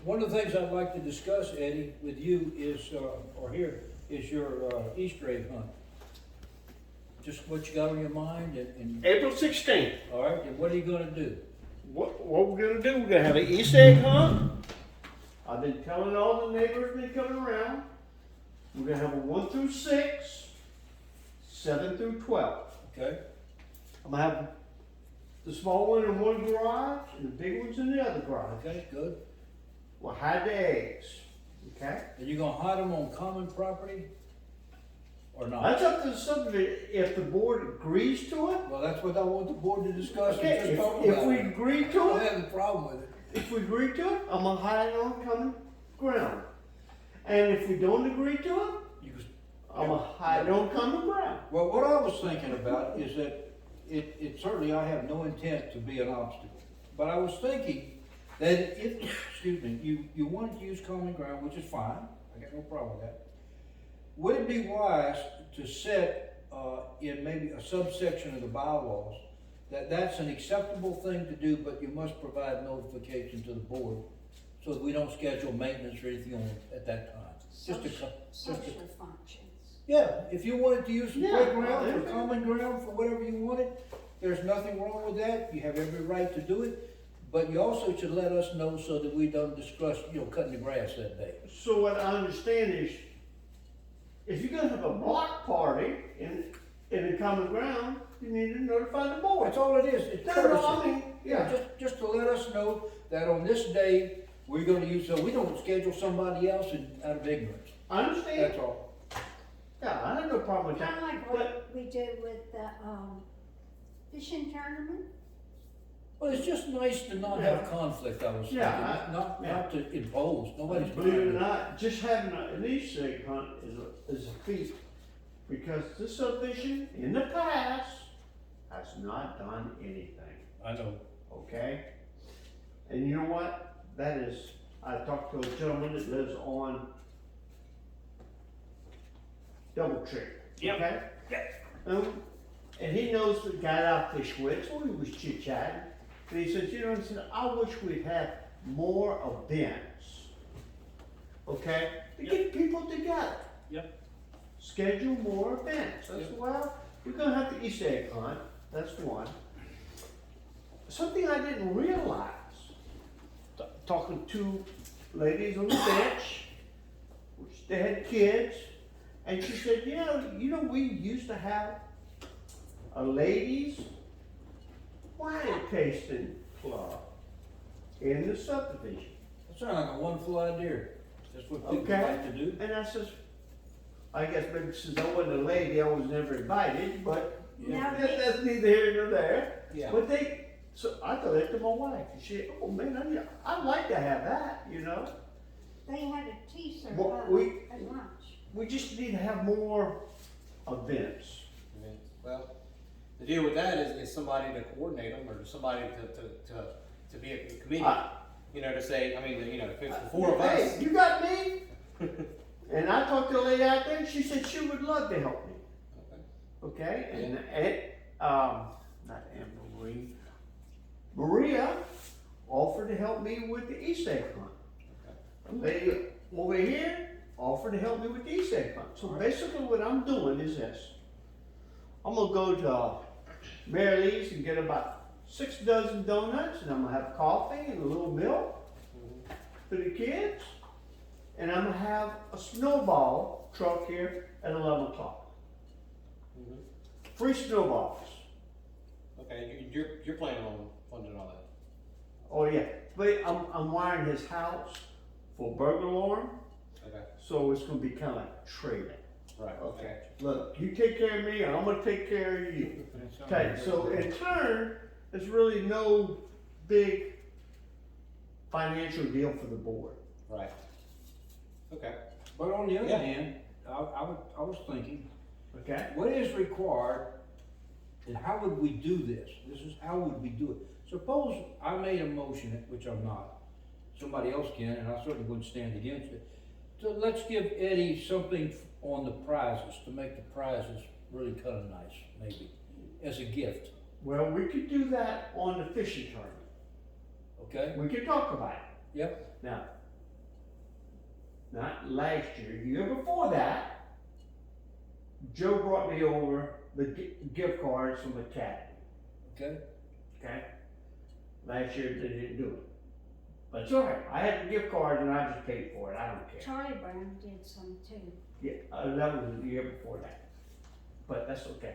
One of the things I'd like to discuss, Eddie, with you is, or here, is your Easter egg hunt. Just what you got on your mind and, April 16th. all right, and what are you gonna do? What we're gonna do, we're gonna have an Easter egg hunt. I've been telling all the neighbors been coming around. We're gonna have a 1 through 6, 7 through 12. Okay? I'm gonna have the small one in one garage and the big ones in the other garage. Okay, good. We'll hide the eggs, okay? Are you gonna hide them on common property or not? That's up to the subdivision, if the board agrees to it. Well, that's what I want the board to discuss. and Okay, just talk if about we it. agree I to don't it, have a problem with it. if we agree to it, I'm gonna hide it on common ground. And if we don't agree to it, You just- I'm gonna hide it on common ground. Well, what I was thinking about is that it certainly, I have no intent to be an obstacle. But I was thinking that if, excuse me, you wanted to use common ground, which is fine, I got no problem with that. Would it be wise to set, in maybe a subsection of the bylaws, that that's an acceptable thing to do, but you must provide notification to the board, so that we don't schedule maintenance or anything on it at that time? Social functions. Yeah, if you wanted to use the Yeah, playground there for you go. common ground for whatever you wanted, there's nothing wrong with that, you have every right to do it. But you also should let us know so that we don't discuss, cutting the grass that day. So what I understand is, if you're gonna have a block party in the common ground, you need to notify the board. That's all it is, it's No, no, I courtesy. mean, yeah. Just to let us know that on this day, we're gonna use, so we don't schedule somebody else out of ignorance, I understand. that's all. Yeah, I have no problem with Kind that. of like But what we did with the, fishing tournament. Well, it's just nice to not have conflict, I was thinking, Yeah, not yeah. to impose, nobody's. believe it or not, just having an Easter egg hunt is a feat. Because this subdivision in the past has not done anything, I know. okay? And you know what? That is, I talked to a gentleman that lives on Double Tree, Yep. okay? Yep. And he knows the guy that I fish with, so we was chit chatting. And he said, he said, I wish we'd have more events, okay? To get people together. Yep. Schedule more events. That's well, we're gonna have the Easter egg hunt. That's one. Something I didn't realize. Talking to ladies on the bench, which they had kids, and she said, we used to have a ladies' wine tasting club in the subdivision. That sounds like a wonderful idea. That's what people Okay. like to do. And I says, I guess maybe since I wasn't a lady, I was never invited, but Yeah. that's neither here nor there. Yeah. But so I told that to my wife, and she, oh man, I'd like to have that, They had a tea serve Well, up we- at lunch. We just need to have more events. I mean, well, the deal with that is somebody to coordinate them, or somebody to be a committee, to say, if it's the four of Hey, us. you got me? And I talked to a lady out there, and she said she would love to help me. Okay, not Anne Marie. Maria offered to help me with the Easter egg hunt. A lady over here offered to help me with the Easter egg hunt. So basically what I'm doing is this. I'm gonna go to Mary Lee's and get about 6 dozen donuts, and I'm gonna have coffee and a little milk for the kids. And I'm gonna have a snowball truck here at 11 o'clock. Mhm. Free snowballs. Okay, you're planning on funding all that. Oh yeah, but I'm wiring his house for burglar alarm, Okay, so it's gonna be kind of like trading. right, okay. Look, you take care of me, and I'm gonna take care of you. That sounds Okay, very so good. in turn, there's really no big financial deal for the board. Right. Okay. But on the other Yeah. hand, I was thinking, Okay. what is required and how would we do this? This is how would we do it? Suppose I made a motion, which I'm not, somebody else can, and I certainly wouldn't stand against it. So let's give Eddie something on the prizes, to make the prizes really kind of nice, maybe, as a gift, Well, we could do that on the fishing tournament. okay? We could talk about it. Yep, Now, not last year, the year before that, Joe brought me over the gift cards from Academy, Okay? okay? Last year they didn't do it. But it's alright, I had the gift cards and I just paid for it, I don't care. Charlie Brown did some too. Yeah, that was the year before that, but that's okay.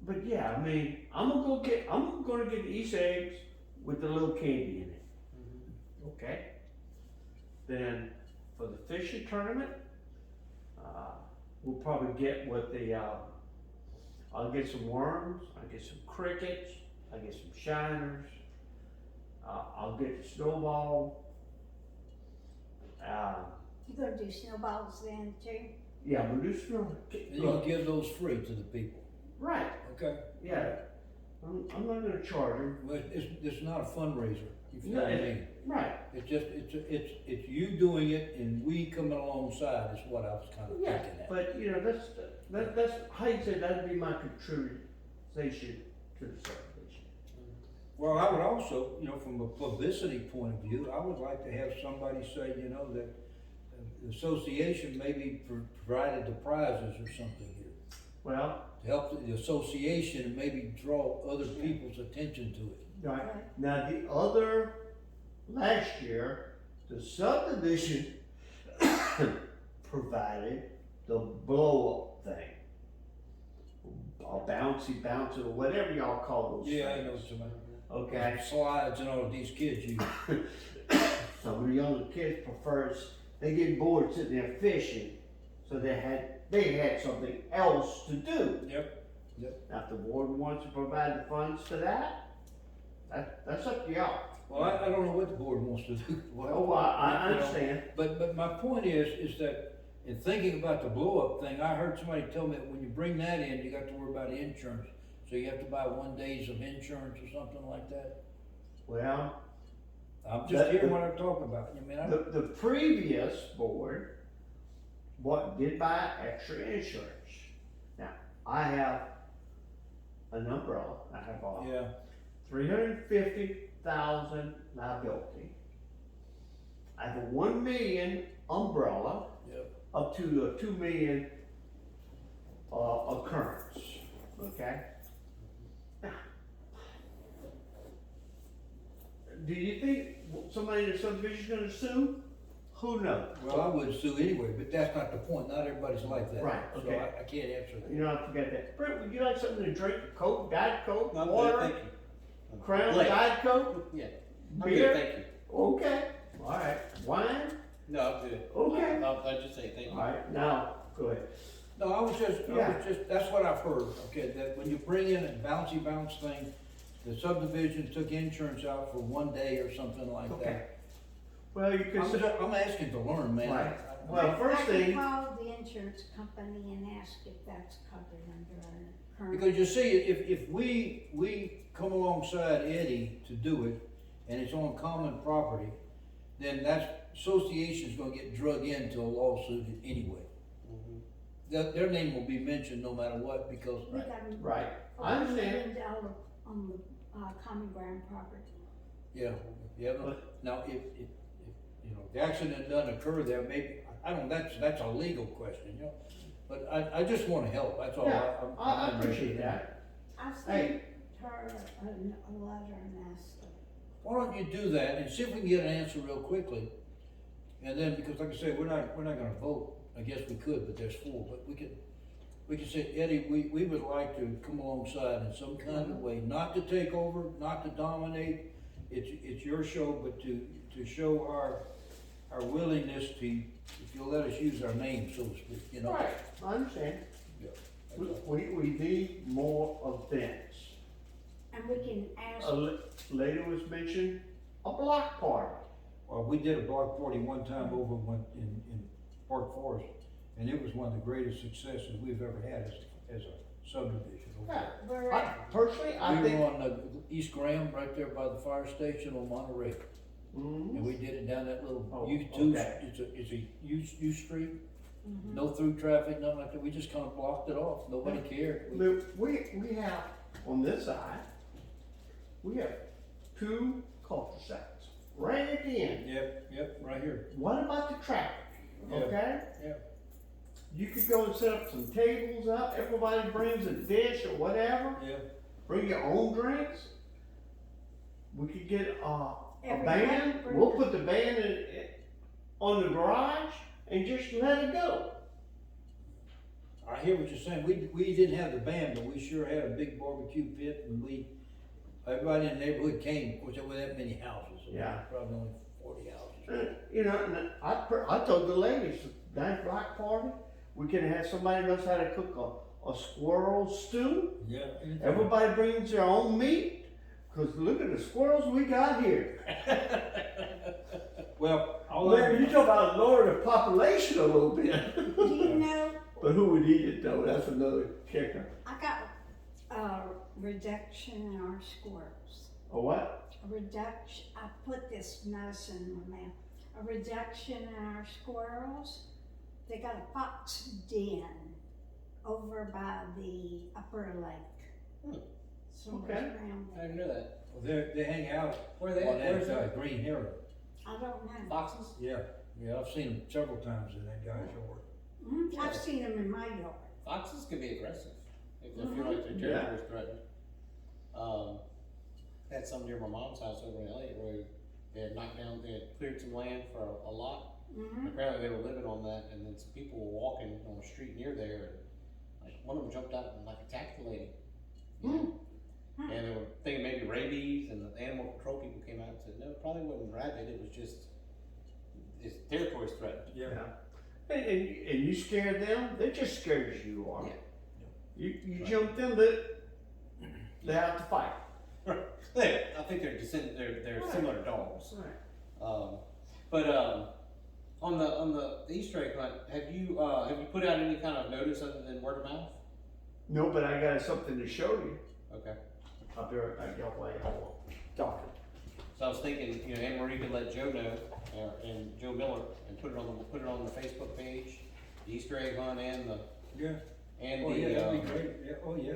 But yeah, I mean, I'm gonna get the Easter eggs with the little candy in it, okay? Then for the fishing tournament, we'll probably get with the, I'll get some worms, I'll get some crickets, I'll get some shiners, I'll get the snowball. You gonna do snowballs then too? Yeah, we'll do snow. And you're gonna give those free to the people, Right, okay? yeah. I'm not gonna charge them. But it's not a fundraiser, if you know what I mean. Right, It's just, it's you doing it and we coming alongside is what I was kind of yeah, thinking at. but you know, that's, how you say, that'd be my contribution to the celebration. Well, I would also, you know, from a publicity point of view, I would like to have somebody say, you know, that the association maybe provided the prizes or something here. Well, To help the association and maybe draw other people's attention to it. right, Right. now the other, last year, the subdivision provided the blow-up thing. Or bouncy, or whatever y'all call those things. Yeah, I know what you mean. Okay? Slides and all of these kids use. Some of the younger kids prefers, they get bored sitting there fishing, so they had something else to do. Yep. Now, if the board wants to provide the funds to that's up to y'all. Well, I don't know what the board wants to do. Well, I You know, understand. But my point is that in thinking about the blow-up thing, I heard somebody tell me that when you bring that in, you got to worry about insurance. So you have to buy 1 days of insurance or something like that. Well, I'm just That- hearing what I'm talking about. I mean, the previous board, did buy extra insurance. Now, I have an umbrella, I have a yeah, $350,000 liability. I have a 1 million umbrella, Yep. up to a 2 million, occurrence, okay? Now, do you think somebody in the subdivision's gonna sue? Who knows? well, I would sue anyway, but that's not the point. Not everybody's like that. Right, okay. So I can't answer that. You know, I forget that. Brent, would you like something to drink? Coke, Diet Coke, No, I'm good, water, thank you. Crown Blake. Diet Coke, Yeah, I'm beer? good, thank you. Okay, alright. Wine? No, I'm good. Okay. I'll just say thank you. Alright, now, go ahead. No, I was just, Yeah. that's what I've heard, okay, that when you bring in a bouncy bounce thing, the subdivision took insurance out for 1 day or something like Okay. that. Well, you can, I'm asking to learn, man. Right. Well, first I thing, can call the insurance company and ask if that's covered under our current. Because you see, if we come alongside Eddie to do it, and it's on common property, then that association's gonna get drug into a lawsuit anyway. Their name will be mentioned no matter what, because, We got them right, over I $1 understand. million on the, common ground property. yeah, now, if, you know, the accident doesn't occur there, maybe, I don't, that's a legal question, you know? But I just wanna help, that's all. Yeah, I'm- I I'm appreciate interested. that. I Hey. sent her a letter and asked her. Why don't you do that and see if we can get an answer real quickly? And then, because like I said, we're not gonna vote, I guess we could, but there's 4, but we could say, Eddie, we would like to come alongside in some kind of way, not to take over, not to dominate, it's your show, but to show our willingness to, if you'll let us use our name, so to speak, you know? Right, I understand. Yeah, We need more events. And we can ask, Later was mentioned, a block party. Well, we did a block party one time over in Park Forest, and it was one of the greatest successes we've ever had as a subdivision over Yeah, there. we're at, personally, I We think. were on East Graham, right there by the fire station on Monterey, Mhm. and we did it down that little Oh, U2, okay. it's a U street, mhm. no through traffic, nothing like that, we just kinda blocked it off, nobody cared. Look, we have, on this side, we have 2 cul-de-sacs, right at the end. Yep, right here. What about the traffic, Yeah. okay? Yeah. You could go and set up some tables up, everybody brings a dish or whatever, Yeah. bring your own drinks. We could get a Everybody band, bring we'll a- put the band on the garage and just let it go. I hear what you're saying. We didn't have the band, but we sure had a big barbecue pit and everybody in the neighborhood came, of course, there weren't that many houses. Yeah. Probably only 40 houses. You know, and I told the ladies, that block party, we can have somebody knows how to cook a squirrel stew. Yeah. Everybody brings their own meat, cause look at the squirrels we got here. Well, Well, you talk about lowering the population a little bit. Do you know, But who would eat it though? That's another kicker. I got a reduction in our squirrels. A what? A reduction, I put this medicine in my mouth. A reduction in our squirrels. They got a fox den over by the upper lake. Somewhere Okay. around I there. didn't know that. they hang out Where are they on at? Where's that that? Green Heron. I don't know. Foxes? Yeah, I've seen them several times in that guy's yard. I've seen them in my yard. Foxes can be aggressive if they Mhm. feel like their Yeah. territory is threatened. Had some near my mom's house over in Elliott Road. They had knocked down, they had cleared some land for a lot. Mm-hmm. Apparently they were living on that, and then some people were walking on the street near there, and like one of them jumped out and like attacked the lady. You know? And they were thinking maybe rabies, and the animal control people came out and said, no, it probably wasn't rabid, it was just, its territory is threatened. And you scare them, they're just scared as you are. Yeah. You Right. jump them, they have to fight. I think they're similar to dogs. But on the Easter egg hunt, have you put out any kind of notice other than word of mouth? No, but I got something to show you. Okay. I'll be right back, y'all, while y'all talking. So I was thinking, you know, Anne Marie could let Joe know, and Joe Miller, and put it on the Facebook page, the Easter egg hunt and the Yeah. and Oh, yeah, that'd be the great. Yeah, oh, yeah.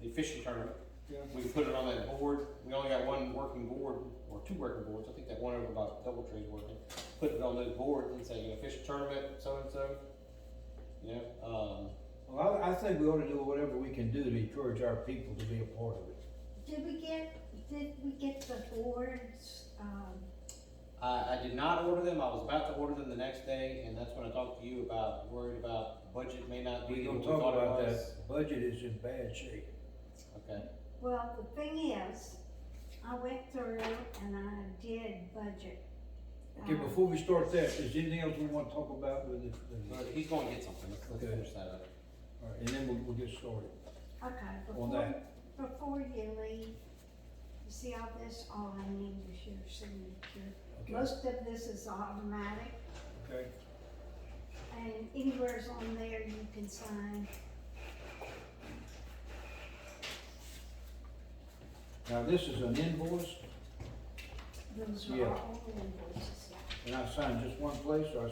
the fishing tournament. Yeah. We can put it on that board. We only got one working board or two working boards. I think that one over about Doubletree's working. Put it on those boards and say, you know, fishing tournament, so and so. You know, Well, I think we ought to do whatever we can do to encourage our people to be a part of it. Did we get the boards, I did not order them. I was about to order them the next day, and that's when I talked to you about worried about budget may not be We're what gonna we talk thought it about was. that. The budget is in bad shape. Okay. well, the thing is, I went through and I did budget. Okay, before we start that, is there anything else we want to talk about with it? But he's going to get something. Let's Okay. finish that up. All right, and then we'll get started Okay, on that. before you leave, you see all this, all I need is your signature. Okay. Most of this is automatic, Okay. and anywhere's on there you can sign. Now, this is an invoice, Those are Yeah. all invoices, yeah. and I sign just one place, or I